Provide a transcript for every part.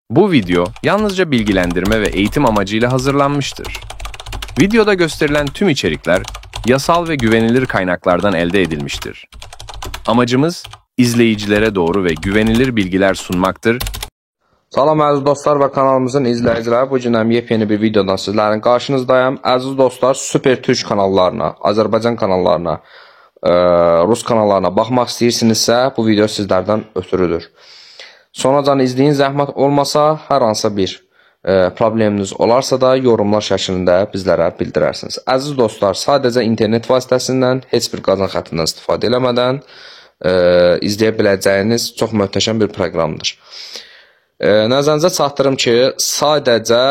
Bu video yalnızca bilgilendirme ve eğitim amacıyla hazırlanmıştır. Videoda gösterilen tüm içerikler yasal ve güvenilir kaynaklardan elde edilmiştir. Amacımız izleyicilere doğru ve güvenilir bilgiler sunmaktır. Salam əziz dostlar və kanalımızın izləyiciləri. Bu gün yepyeni bir videodan sizlərin qarşınızdayım. Əziz dostlar, Super Türk kanallarına, Azərbaycan kanallarına, Rus kanallarına baxmaq istəyirsinizsə, bu video sizlərdən ötürüdür. Sonacan izləyin, zəhmət olmasa, hər hansısa bir probleminiz olarsa da yorumlar şəklində bizlərə bildirərsiniz. Əziz dostlar, sadəcə internet vasitəsindən, heç bir qazan xəttindən istifadə eləmədən izləyə biləcəyiniz çox möhtəşəm bir proqramdır. Nəzərinizə çatdırım ki, sadəcə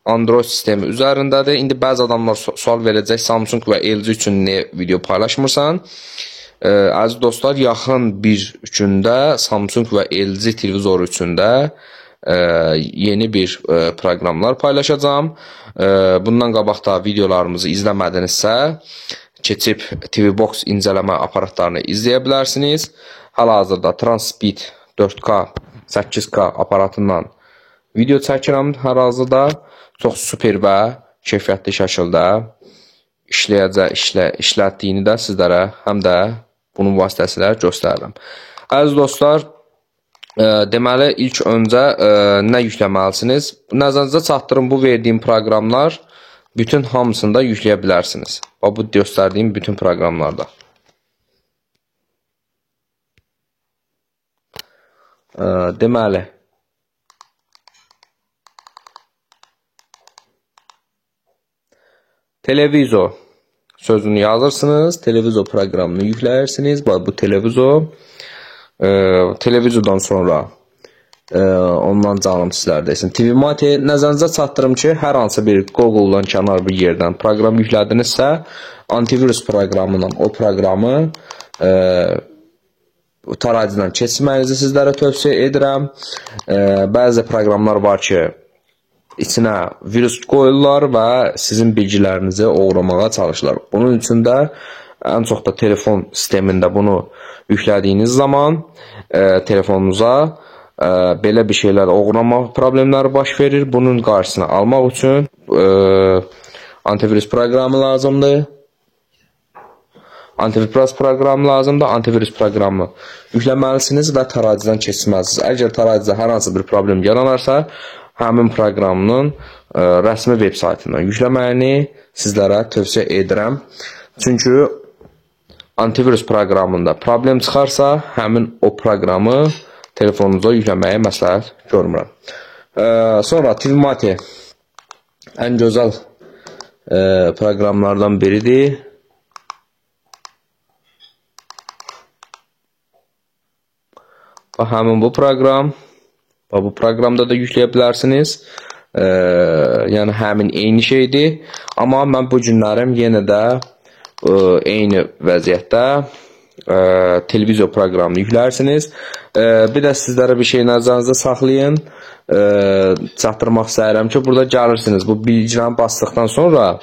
Android sistemi üzərindədir. İndi bəzi adamlar sual verəcək, Samsung və LG üçün niyə video paylaşmırsan? Əziz dostlar, yaxın bir gündə Samsung və LG televizoru üçün də yeni bir proqramlar paylaşacağım. Bundan qabaq da videolarımızı izləmədinizsə, keçib TV Box incələmə aparatlarını izləyə bilərsiniz. Hal-hazırda Transpeed 4K 8K aparatından video çəkirəm hər hazırda. Çox super və keyfiyyətli şəkildə işlətdiyini də sizlərə həm də bunun vasitəsilə göstərirəm. Əziz dostlar, deməli ilk öncə nə yükləməlisiniz? Nəzərinizə çatdırın, bu verdiyim proqramlar bütün hamısında yükləyə bilərsiniz. Bu göstərdiyim bütün proqramlarda. Deməli, televizor sözünü yazırsınız, televizor proqramını yükləyirsiniz. Bu televizor, televizordan sonra ondan canım sizlərdəsin. TV-Mate, nəzərinizə çatdırım ki, hər hansı bir Google-dan kənar bir yerdən proqram yüklədinizsə, antivirus proqramından o proqramı tarayıcıdan keçmənizi sizlərə tövsiyə edirəm. Bəzi proqramlar var ki, içinə virus qoyurlar və sizin bilgilərinizi oğramağa çalışırlar. Bunun üçün də ən çox da telefon sistemində bunu yüklədiyiniz zaman telefonunuza belə bir şeylər, oğrama problemləri baş verir. Bunun qarşısını almaq üçün antivirus proqramı lazımdır. Antivirus proqramı lazımdır. Antivirus proqramı yükləməlisiniz və tarayıcıdan keçməlisiniz. Əgər tarayıcıda hər hansı bir problem yaranarsa, həmin proqramın rəsmi veb saytından yükləməyini sizlərə tövsiyə edirəm. Çünki antivirus proqramında problem çıxarsa, həmin o proqramı telefonunuza yükləməyə məsləhət görmürəm. Sonra TV-Mate ən gözəl proqramlardan biridir. Həmin bu proqram, bu proqramda da yükləyə bilərsiniz. Yəni həmin eyni şeydir. Amma mən bu günlərim yenə də eyni vəziyyətdə televizor proqramını yüklərsiniz. Bir də sizlərə bir şey nəzərinizdə saxlayın. Çatdırmaq istəyirəm ki, burada gəlirsiniz. Bu bilgilərini basdıqdan sonra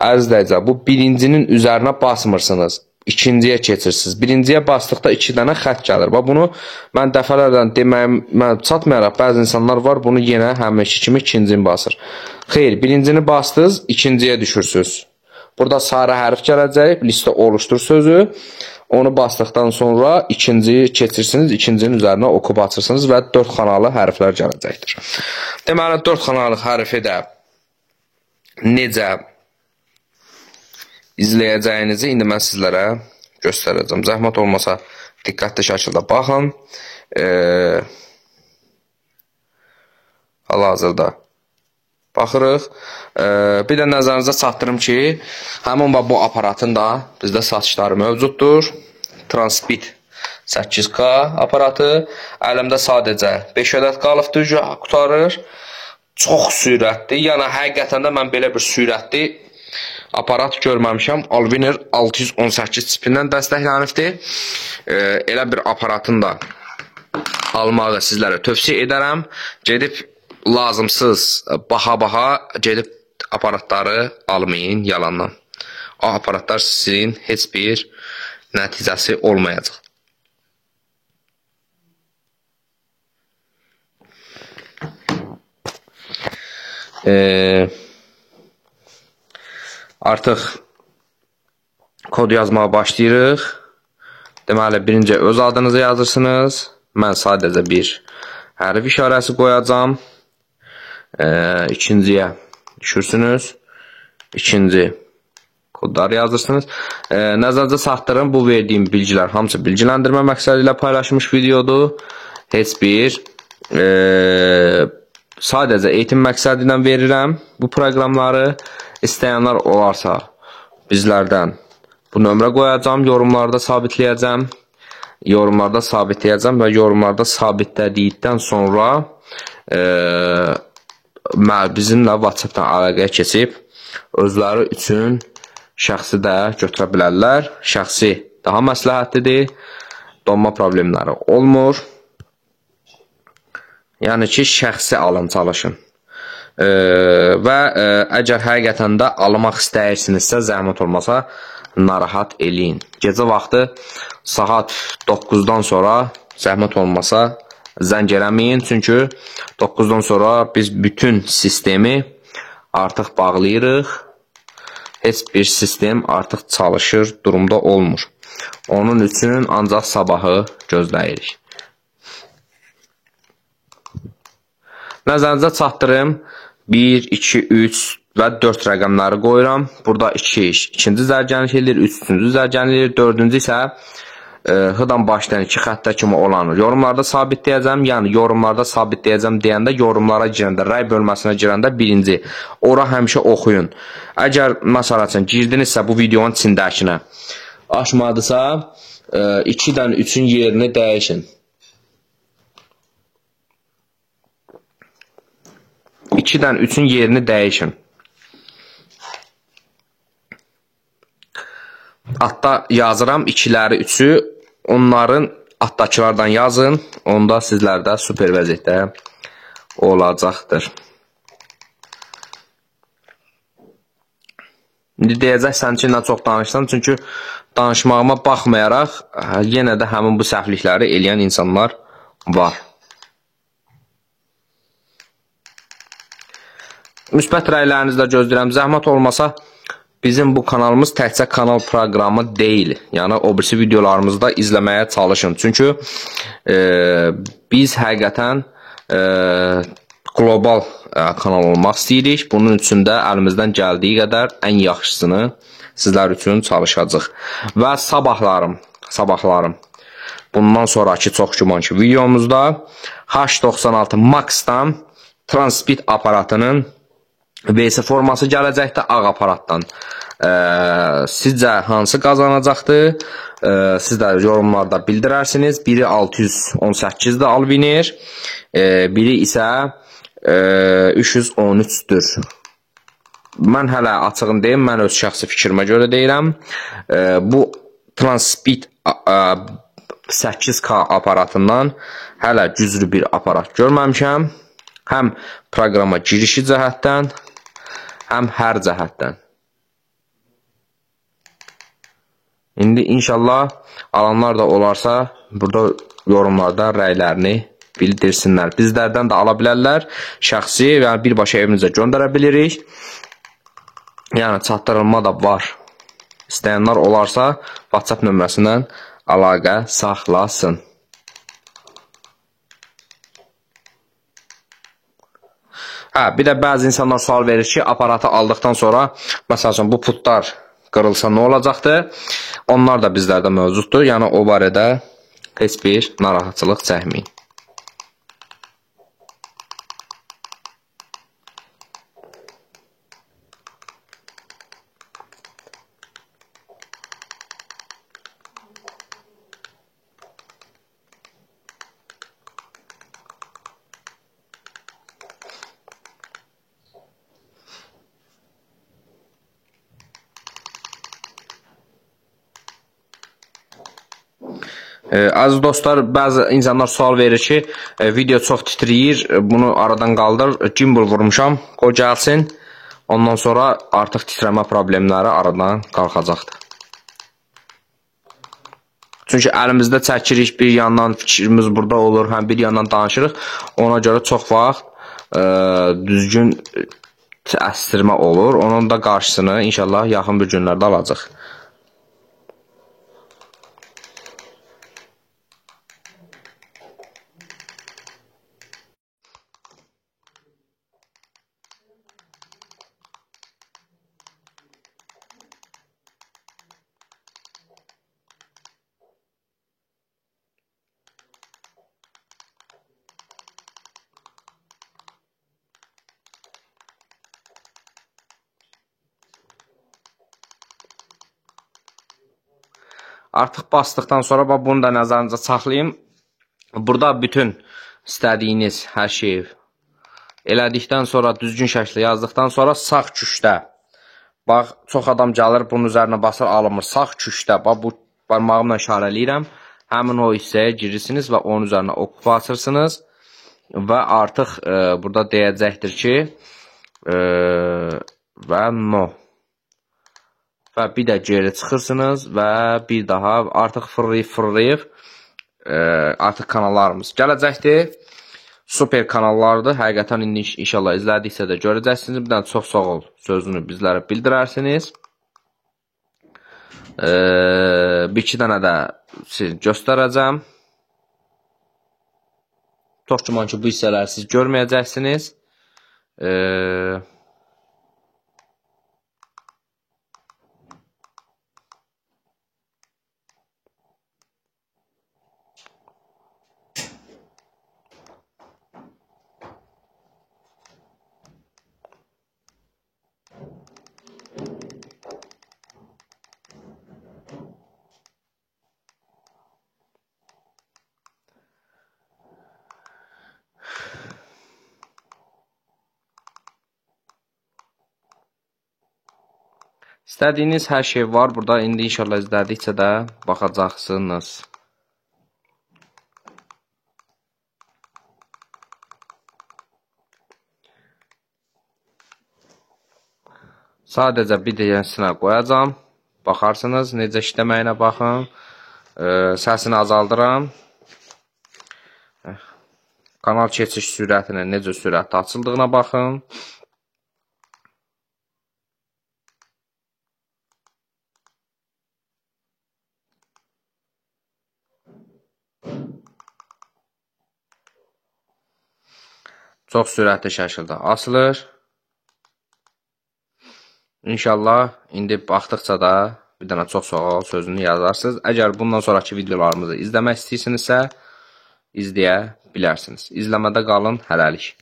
ərzləyəcək. Bu birincinin üzərinə basmırsınız. İkinciyə keçirsiniz. Birinciyə basdıqda 2 dənə xət gəlir. Bunu mən dəfələrdən deməyimə çatmayaraq, bəzi insanlar var, bunu yenə həmişki kimi ikincini basır. Xeyr, birincini bastınız, ikinciyə düşürsünüz. Burada sarı hərf gələcək, listə oluşdur sözü. Onu basdıqdan sonra ikinciyi keçirsiniz, ikincinin üzərinə oxub açırsınız və 4 xanalı hərflər gələcəkdir. Deməli, 4 xanalı hərfi də necə izləyəcəyinizi indi mən sizlərə göstərəcəm. Zəhmət olmasa diqqətli şəkildə baxın. Hal-hazırda baxırıq. Bir də nəzərinizə çatdırım ki, həmin bu aparatın da bizdə satışları mövcuddur. Transpeed 8K aparatı. Əlimdə sadəcə 5 ədəd qalıbdır, qutarır. Çox sürətli. Yəni, həqiqətən də mən belə bir sürətli aparat görməmişəm. Allwinner 618 çipindən dəstəklənibdir. Elə bir aparatın da almağı sizlərə tövsiyə edərəm. Gedib lazımsız baha-baha gedib aparatları almayın yalandan. O aparatlar sizin heç bir nəticəsi olmayacaq. Artıq kod yazmağa başlayırıq. Deməli, birinci öz adınızı yazırsınız. Mən sadəcə bir hərf işarəsi qoyacam. İkinciyə düşürsünüz. İkinci kodları yazırsınız. Nəzərdə saxlayın, bu verdiyim bilgilər hamısı bilgiləndirmə məqsədi ilə paylaşmış videodur. Heç bir sadəcə eğitim məqsədi ilə verirəm bu proqramları. İstəyənlər olarsa bizlərdən bu nömrə qoyacam, yorumlarda sabitləyəcəm. Və yorumlarda sabitlədikdən sonra bizimlə WhatsApp-dan əlaqəyə keçib özləri üçün şəxsi də götürə bilərlər. Şəxsi daha məsləhətlidir. Donma problemləri olmur. Yəni ki, şəxsi alın, çalışın. Və əgər həqiqətən də almaq istəyirsinizsə, zəhmət olmasa narahat eləyin. Gecə vaxtı saat 9-dan sonra zəhmət olmasa zəng eləməyin. Çünki 9-dan sonra biz bütün sistemi artıq bağlayırıq. Heç bir sistem artıq çalışır durumda olmur. Onun üçün ancaq sabahı gözləyirik. Nəzərinizə çatdırım. 1, 2, 3 və 4 rəqəmləri qoyuram. Burada 2 ikinci zərgənlik edir, 3 üçüncü zərgənlik edir, 4-cü isə H-dan başlayan 2 xəttə kimi olanı yorumlarda sabitləyəcəm. Yəni yorumlarda sabitləyəcəm deyəndə yorumlara girəndə, rəy bölməsinə girəndə birinci. Ora həmişə oxuyun. Əgər məsəl üçün girdinizsə bu videonun içindəkinə aşmadısa 2-dən 3-ün yerini dəyişin. 2-dən 3-ün yerini dəyişin. Altda yazıram 2-ləri 3-ü. Onların altdakılardan yazın. Onda sizlərdə super vəziyyətdə olacaqdır. İndi deyəcəksən ki, nə çox danışsan. Çünki danışmağıma baxmayaraq yenə də həmin bu səhvlikləri eləyən insanlar var. Müsbət rəylərinizi də gözləyirəm. Zəhmət olmasa bizim bu kanalımız təkcə kanal proqramı deyil. Yəni o birisi videolarımızda izləməyə çalışın. Çünki biz həqiqətən qlobal kanal olmaq istəyirik. Bunun üçün də əlimizdən gəldiyi qədər ən yaxşısını sizlər üçün çalışacağıq. Və sabahlarım bundan sonraki çox güman ki videomuzda H96 Max-dan Transpeed aparatının VS forması gələcəkdir ağ aparatdan. Sizcə hansı qazanacaqdır? Siz də yorumlarda bildirərsiniz. Biri 618-də Alvinir, biri isə 313-dür. Mən hələ açığım deyim, mən öz şəxsi fikrimə görə deyirəm. Bu Transpeed 8K aparatından hələ güclü bir aparat görməmişəm. Həm proqrama girişi cəhətdən, həm hər cəhətdən. İndi inşallah alanlar da olarsa burada yorumlarda rəylərini bildirsinlər. Bizlərdən də ala bilərlər. Şəxsi və birbaşa evinizə göndərə bilirik. Yəni çatdırılma da var. İstəyənlər olarsa WhatsApp nömrəsindən əlaqə saxlasın. Bir də bəzi insanlar sual verir ki, aparatı aldıqdan sonra, məsələn, bu putlar qırılsa nə olacaqdır? Onlar da bizlərdə mövcuddur. Yəni, o barədə heç bir narahatçılıq çəkməyin. Aziz dostlar, bəzi insanlar sual verir ki, video çox titriyir, bunu aradan qaldır, gimbal vurmuşam, qoy gəlsin, ondan sonra artıq titrəmə problemləri aradan qalxacaqdır. Çünki əlimizdə çəkirik, bir yandan fikrimiz burada olur, həm bir yandan danışırıq, ona görə çox vaxt düzgün əstirmə olur. Onun da qarşısını inşallah yaxın bir günlərdə alacaq. Artıq basdıqdan sonra bunu da nəzərinizə saxlayın. Burada bütün istədiyiniz hər şeyi elədikdən sonra, düzgün şəkildə yazdıqdan sonra sağ küşdə, bax, çox adam gəlir, bunun üzərinə basır, alınmır. Sağ küşdə, bax, bu barmağımla işarələyirəm. Həmin o hissəyə girirsiniz və onun üzərinə oku basırsınız. Və artıq burada deyəcəkdir ki, və no. Və bir də geri çıxırsınız və bir daha artıq fırlayıb artıq kanallarımız gələcəkdir. Super kanallardır. Həqiqətən indi inşallah izlədiksə də görəcəksiniz. Bir dənə çox sağ ol sözünü bizlərə bildirərsiniz. Bir-iki dənə də siz göstərəcəm. Çox güman ki, bu hissələri siz görməyəcəksiniz. İstədiyiniz hər şey var burada. İndi inşallah izlədikcə də baxacaqsınız. Sadəcə bir deyəsinə qoyacam. Baxarsınız, necə işləməyinə baxın. Səsini azaldıram. Kanal keçiş sürətinin necə sürətli açıldığına baxın. Çox sürətli şəkildə açılır. İnşallah indi baxdıqca da bir dənə çox sağ ol sözünü yazarsınız. Əgər bundan sonraki videolarımızı izləmək istəyirsinizsə, izləyə bilərsiniz. İzləmədə qalın, hələlik.